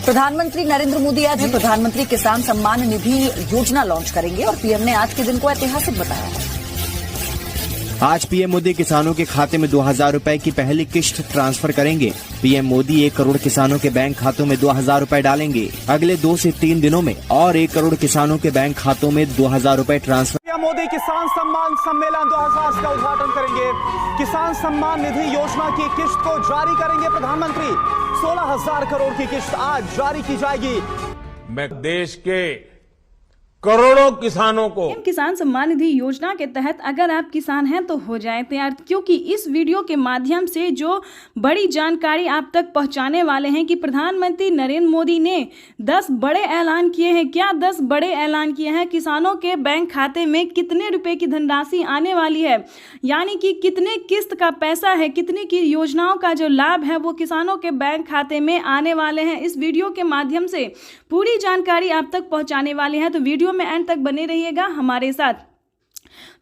प्रधानमंत्री नरेंद्र मोदी आज प्रधानमंत्री किसान सम्मान निधि योजना लॉन्च करेंगे और पीएम ने आज के दिन को ऐतिहासिक बताया है। आज पीएम मोदी किसानों के खाते में 2000 रुपए की पहली किश्त ट्रांसफर करेंगे। पीएम मोदी 1 करोड़ किसानों के बैंक खातों में 2000 रुपए डालेंगे। अगले 2 से 3 दिनों में और 1 करोड़ किसानों के बैंक खातों में 2000 रुपए ट्रांसफर। पीएम मोदी किसान सम्मान सम्मेलन 2000 का उद्घाटन करेंगे। किसान सम्मान निधि योजना की किश्त को जारी करेंगे प्रधानमंत्री। 16,000 करोड़ की किश्त आज जारी की जाएगी। मैं देश के करोड़ों किसानों को किसान सम्मान निधि योजना के तहत अगर आप किसान हैं तो हो जाए तैयार, क्योंकि इस वीडियो के माध्यम से जो बड़ी जानकारी आप तक पहुंचाने वाले हैं कि प्रधानमंत्री नरेंद्र मोदी ने 10 बड़े ऐलान किए हैं। क्या 10 बड़े ऐलान किए हैं? किसानों के बैंक खाते में कितने रुपए की धनराशि आने वाली है, यानी कि कितने किस्त का पैसा है, कितनी की योजनाओं का जो लाभ है वो किसानों के बैंक खाते में आने वाले हैं। इस वीडियो के माध्यम से पूरी जानकारी आप तक पहुंचाने वाले हैं, तो वीडियो में एंड तक बने रहिएगा हमारे साथ।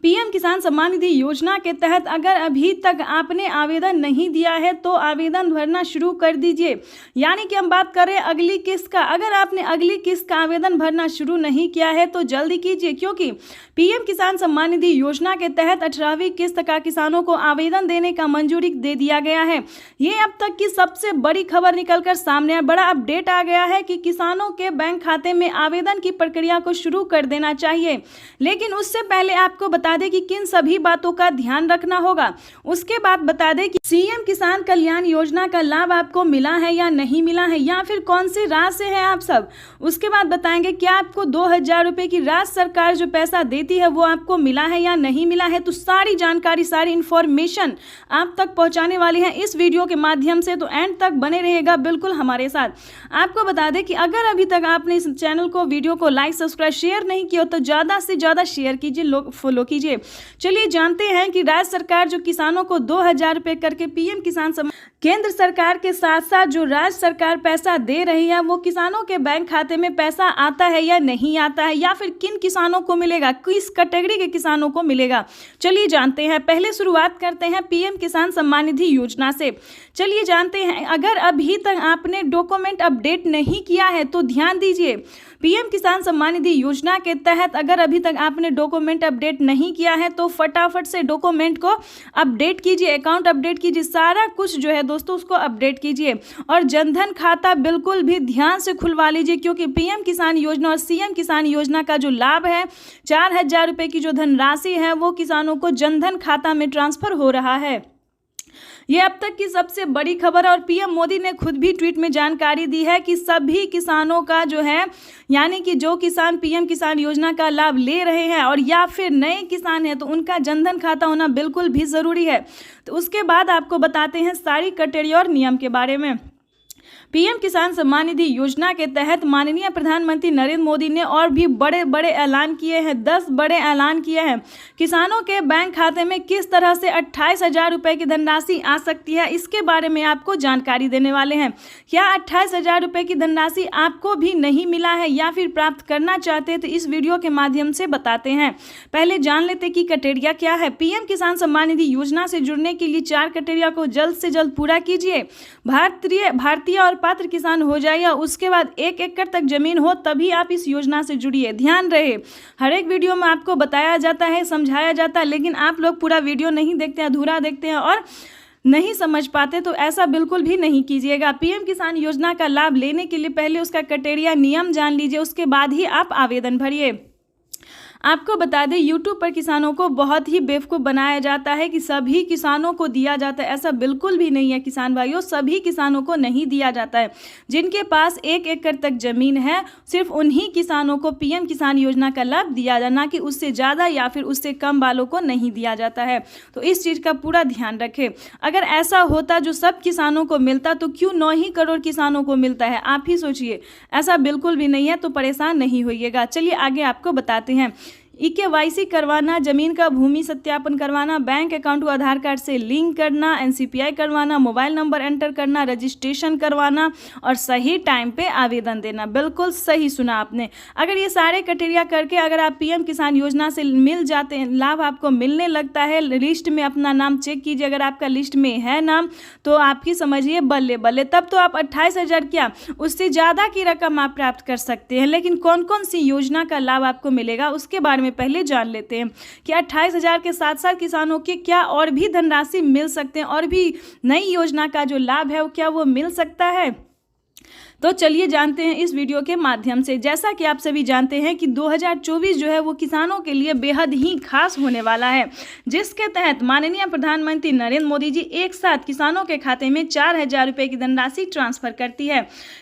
पीएम किसान सम्मान निधि योजना के तहत अगर अभी तक आपने आवेदन नहीं दिया है तो आवेदन भरना शुरू कर दीजिए। यानी कि हम बात करें अगली किस्त का, अगर आपने अगली किस्त का आवेदन भरना शुरू नहीं किया है तो जल्दी कीजिए, क्योंकि पीएम किसान सम्मान निधि योजना के तहत 18वीं किस्त का किसानों को आवेदन देने का मंजूरी दे दिया गया है। ये अब तक की सबसे बड़ी खबर निकलकर सामने है। बड़ा अपडेट आ गया है कि किसानों के बैंक खाते में आवेदन की प्रक्रिया को शुरू कर देना चाहिए। लेकिन उससे पहले आपको बता दें कि किन सभी बातों का ध्यान रखना होगा। उसके बाद बता दें कि सीएम किसान कल्याण योजना का लाभ आपको मिला है या नहीं मिला है, या फिर कौन सी राज्य से हैं आप सब। उसके बाद बताएंगे क्या आपको 2000 रुपए की राज्य सरकार जो पैसा देती है वो आपको मिला है या नहीं मिला है। तो सारी जानकारी, सारी इंफॉर्मेशन आप तक पहुंचाने वाली है इस वीडियो के माध्यम से, तो एंड तक बने रहेगा बिल्कुल हमारे साथ। आपको बता दें कि अगर अभी तक आपने इस चैनल को, वीडियो को लाइक, सब्सक्राइब, शेयर नहीं किया तो ज्यादा से ज्यादा शेयर कीजिए, लोग फॉलो कीजिए। चलिए जानते हैं कि राज्य सरकार जो किसानों को 2000 रुपए करके पीएम किसान सम्मान, केंद्र सरकार के साथ साथ जो राज्य सरकार पैसा दे रही है वो किसानों के बैंक खाते में पैसा आता है या नहीं आता है, या फिर किन किसानों को मिलेगा, किस कैटेगरी के किसानों को मिलेगा। चलिए जानते हैं। पहले शुरुआत करते हैं पीएम किसान सम्मान निधि योजना से। चलिए जानते हैं, अगर अभी तक आपने डॉक्यूमेंट अपडेट नहीं किया है तो ध्यान दीजिए। पीएम किसान सम्मान निधि योजना के तहत अगर अभी तक आपने डॉक्यूमेंट अपडेट नहीं किया है तो फटाफट से डॉक्यूमेंट को अपडेट कीजिए, अकाउंट अपडेट कीजिए, सारा कुछ जो है दोस्तों उसको अपडेट कीजिए। और जनधन खाता बिल्कुल भी ध्यान से खुलवा लीजिए, क्योंकि पीएम किसान योजना और सीएम किसान योजना का जो लाभ है 4000 रुपए की जो धनराशि है वो किसानों को जनधन खाता में ट्रांसफर हो रहा है। ये अब तक की सबसे बड़ी खबर है और पीएम मोदी ने खुद भी ट्वीट में जानकारी दी है कि सभी किसानों का जो है, यानी कि जो किसान पीएम किसान योजना का लाभ ले रहे हैं और या फिर नए किसान हैं तो उनका जनधन खाता होना बिल्कुल भी ज़रूरी है। तो उसके बाद आपको बताते हैं सारी कैटेगरी और नियम के बारे में। पीएम किसान सम्मान निधि योजना के तहत माननीय प्रधानमंत्री नरेंद्र मोदी ने और भी बड़े बड़े ऐलान किए हैं, 10 बड़े ऐलान किए हैं। किसानों के बैंक खाते में किस तरह से 28,000 रुपए की धनराशि आ सकती है, इसके बारे में आपको जानकारी देने वाले हैं। क्या 28,000 रुपए की धनराशि आपको भी नहीं मिला है या फिर प्राप्त करना चाहते हैं तो इस वीडियो के माध्यम से बताते हैं। पहले जान लेते कि क्राइटेरिया क्या है। पीएम किसान सम्मान निधि योजना से जुड़ने के लिए 4 क्राइटेरिया को जल्द से जल्द पूरा कीजिए। भारतीय और पात्र किसान हो जाए या उसके बाद 1 एकड़ तक जमीन हो तभी आप इस योजना से जुड़िए। ध्यान रहे, हर एक वीडियो में आपको बताया जाता है, समझाया जाता है, लेकिन आप लोग पूरा वीडियो नहीं देखते हैं, अधूरा देखते हैं और नहीं समझ पाते, तो ऐसा बिल्कुल भी नहीं कीजिएगा। पीएम किसान योजना का लाभ लेने के लिए पहले उसका क्राइटेरिया, नियम जान लीजिए, उसके बाद ही आप आवेदन भरिए। आपको बता दें YouTube पर किसानों को बहुत ही बेवकूफ़ बनाया जाता है कि सभी किसानों को दिया जाता है। ऐसा बिल्कुल भी नहीं है किसान भाइयों, सभी किसानों को नहीं दिया जाता है। जिनके पास 1 एकड़ तक ज़मीन है सिर्फ उन्हीं किसानों को पीएम किसान योजना का लाभ दिया जाए, ना कि उससे ज़्यादा या फिर उससे कम वालों को नहीं दिया जाता है। तो इस चीज़ का पूरा ध्यान रखें। अगर ऐसा होता जो सब किसानों को मिलता तो क्यों 9 ही करोड़ किसानों को मिलता है, आप ही सोचिए। ऐसा बिल्कुल भी नहीं है, तो परेशान नहीं होइएगा। चलिए आगे आपको बताते हैं। EKYC करवाना, जमीन का भूमि सत्यापन करवाना, बैंक अकाउंट को आधार कार्ड से लिंक करना, NCPI करवाना, मोबाइल नंबर एंटर करना, रजिस्ट्रेशन करवाना और सही टाइम पे आवेदन देना। बिल्कुल सही सुना आपने। अगर ये सारे क्राइटेरिया करके अगर आप PM किसान योजना से मिल जाते हैं, लाभ आपको मिलने लगता है, लिस्ट में अपना नाम चेक कीजिए, अगर आपका लिस्ट में है नाम तो आपकी समझिए बल्ले बल्ले, तब तो आप 28,000 क्या उससे ज़्यादा की रकम आप प्राप्त कर सकते हैं। लेकिन कौन कौन सी योजना का लाभ आपको मिलेगा उसके बारे में पहले जान लेते हैं कि 28,000 के साथ साथ किसानों के क्या और भी धनराशि मिल सकते हैं, और भी नई योजना का जो लाभ है वो क्या वो मिल सकता है। तो चलिए जानते हैं इस वीडियो के माध्यम से। जैसा कि आप सभी जानते हैं कि 2024 जो है वो किसानों के लिए बेहद ही खास होने वाला है, जिसके तहत माननीय प्रधानमंत्री नरेंद्र मोदी जी एक साथ किसानों के खाते में 4,000 रुपये की धनराशि ट्रांसफर करती है।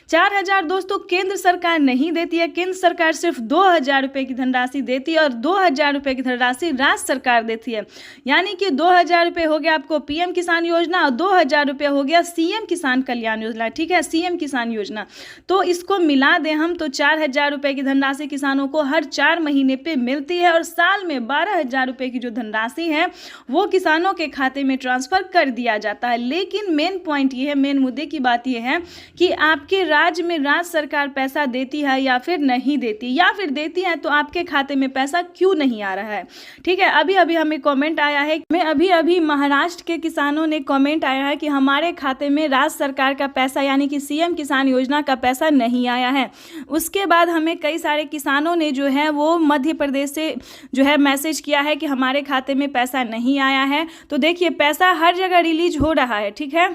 4,000 दोस्तों केंद्र सरकार नहीं देती है, केंद्र सरकार सिर्फ 2,000 रुपये की धनराशि देती है और 2,000 रुपये की धनराशि राज्य सरकार देती है। यानी कि 2,000 रुपये हो गया आपको PM किसान योजना और 2,000 रुपये हो गया CM किसान कल्याण योजना। ठीक है, CM किसान योजना। तो इसको मिला दें हम तो 4,000 रुपये की धनराशि किसानों को हर 4 महीने पे मिलती है और साल में 12,000 रुपये की जो धनराशि है वो किसानों के खाते में ट्रांसफर कर दिया जाता है। लेकिन मेन पॉइंट ये है, मेन मुद्दे की बात ये है कि आपके राज्य में राज्य सरकार पैसा देती है या फिर नहीं देती, या फिर देती है तो आपके खाते में पैसा क्यों नहीं आ रहा है। ठीक है, अभी अभी हमें कमेंट आया है, अभी महाराष्ट्र के किसानों ने कमेंट आया है कि हमारे खाते में राज्य सरकार का पैसा यानी कि CM किसान योजना का पैसा नहीं आया है। उसके बाद हमें कई सारे किसानों ने जो है वो मध्य प्रदेश से जो है मैसेज किया है कि हमारे खाते में पैसा नहीं आया है। तो देखिए पैसा हर जगह रिलीज हो रहा है। ठीक है,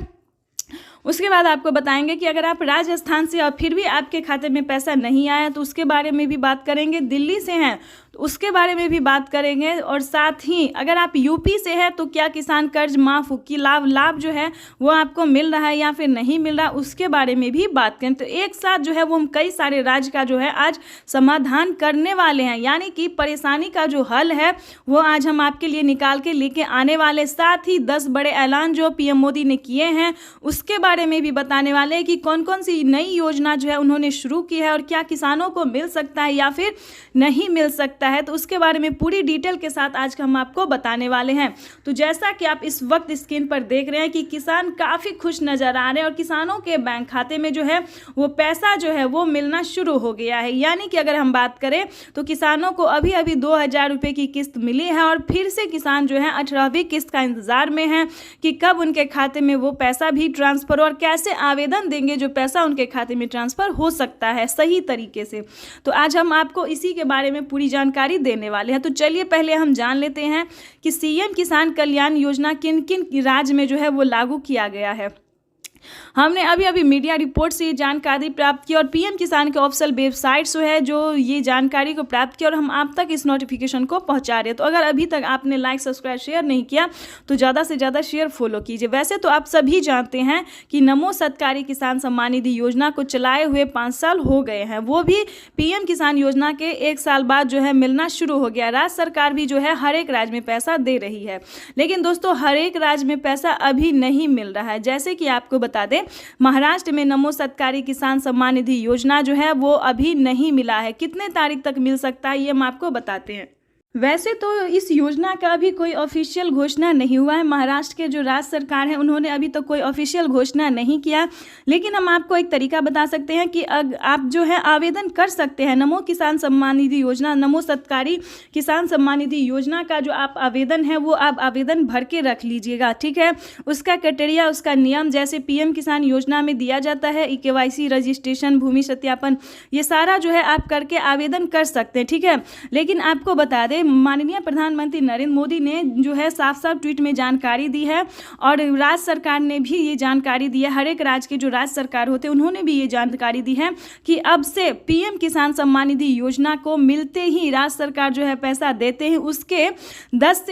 उसके बाद आपको बताएंगे कि अगर आप राजस्थान से और फिर भी आपके खाते में पैसा नहीं आया तो उसके बारे में भी बात करेंगे। दिल्ली से हैं तो उसके बारे में भी बात करेंगे, और साथ ही अगर आप UP से है तो क्या किसान कर्ज माफ की लाभ जो है वो आपको मिल रहा है या फिर नहीं मिल रहा, उसके बारे में भी बात करें। तो एक साथ जो है वो हम कई सारे राज्य का जो है आज समाधान करने वाले हैं, यानी कि परेशानी का जो हल है वो आज हम आपके लिए निकाल के लेके आने वाले। साथ ही 10 बड़े ऐलान जो PM मोदी ने किए हैं उसके बारे में भी बताने वाले हैं कि कौन कौन सी नई योजना जो है उन्होंने शुरू की है और क्या किसानों को मिल सकता है या फिर नहीं मिल सकता है। तो उसके बारे में पूरी डिटेल के साथ आज हम आपको बताने वाले हैं। तो जैसा कि आप इस वक्त स्क्रीन पर देख रहे हैं कि किसान काफ़ी खुश नज़र आ रहे हैं और किसानों के बैंक खाते में जो है वो पैसा जो है वो मिलना शुरू हो गया है। यानी कि अगर हम बात करें तो किसानों को अभी अभी 2,000 रुपये की किस्त मिली है और फिर से किसान जो है 18वीं किस्त का इंतज़ार में है कि कब उनके खाते में वो पैसा भी ट्रांसफ़र और कैसे आवेदन देंगे जो पैसा उनके खाते में ट्रांसफ़र हो सकता है सही तरीके से। तो आज हम आपको इसी के बारे में पूरी जानकारी देने वाले हैं। तो चलिए पहले हम जान लेते हैं कि CM किसान कल्याण योजना किन किन राज्य में जो है वो लागू किया गया है। हमने अभी अभी मीडिया रिपोर्ट से ये जानकारी प्राप्त की और PM किसान के ऑफिशियल वेबसाइट जो है जो ये जानकारी को प्राप्त किया और हम आप तक इस नोटिफिकेशन को पहुंचा रहे हैं। तो अगर अभी तक आपने लाइक सब्सक्राइब शेयर नहीं किया तो ज़्यादा से ज़्यादा शेयर फॉलो कीजिए। वैसे तो आप सभी जानते हैं कि नमो सत्कारी किसान सम्मान निधि योजना को चलाए हुए 5 साल हो गए हैं, वो भी PM किसान योजना के 1 साल बाद जो है मिलना शुरू हो गया। राज्य सरकार भी जो है हर एक राज्य में पैसा दे रही है, लेकिन दोस्तों हर एक राज्य में पैसा अभी नहीं मिल रहा है। जैसे कि आपको बता दें महाराष्ट्र में नमो सत्कारी किसान सम्मान निधि योजना जो है वो अभी नहीं मिला है। कितने तारीख तक मिल सकता है ये हम आपको बताते हैं। वैसे तो इस योजना का अभी कोई ऑफिशियल घोषणा नहीं हुआ है। महाराष्ट्र के जो राज्य सरकार है उन्होंने अभी तक कोई ऑफिशियल घोषणा नहीं किया, लेकिन हम आपको एक तरीका बता सकते हैं कि आप जो है आवेदन कर सकते हैं नमो किसान सम्मान निधि योजना, नमो सत्कारी किसान सम्मान निधि योजना का जो आप आवेदन है वो आप आवेदन भर के रख लीजिएगा। ठीक है, उसका क्राइटेरिया उसका नियम जैसे PM किसान योजना में दिया जाता है EKYC रजिस्ट्रेशन भूमि सत्यापन ये सारा जो है आप करके आवेदन कर सकते हैं। ठीक है, लेकिन आपको बता दें माननीय प्रधानमंत्री नरेंद्र मोदी ने जो है साफ साफ ट्वीट में जानकारी दी है और राज्य सरकार ने भी ये जानकारी दी है। हर एक राज्य के जो राज्य सरकार होते हैं उन्होंने भी ये जानकारी दी है कि अब से PM किसान सम्मान निधि योजना को मिलते ही राज्य सरकार जो है पैसा देते हैं उसके 10 से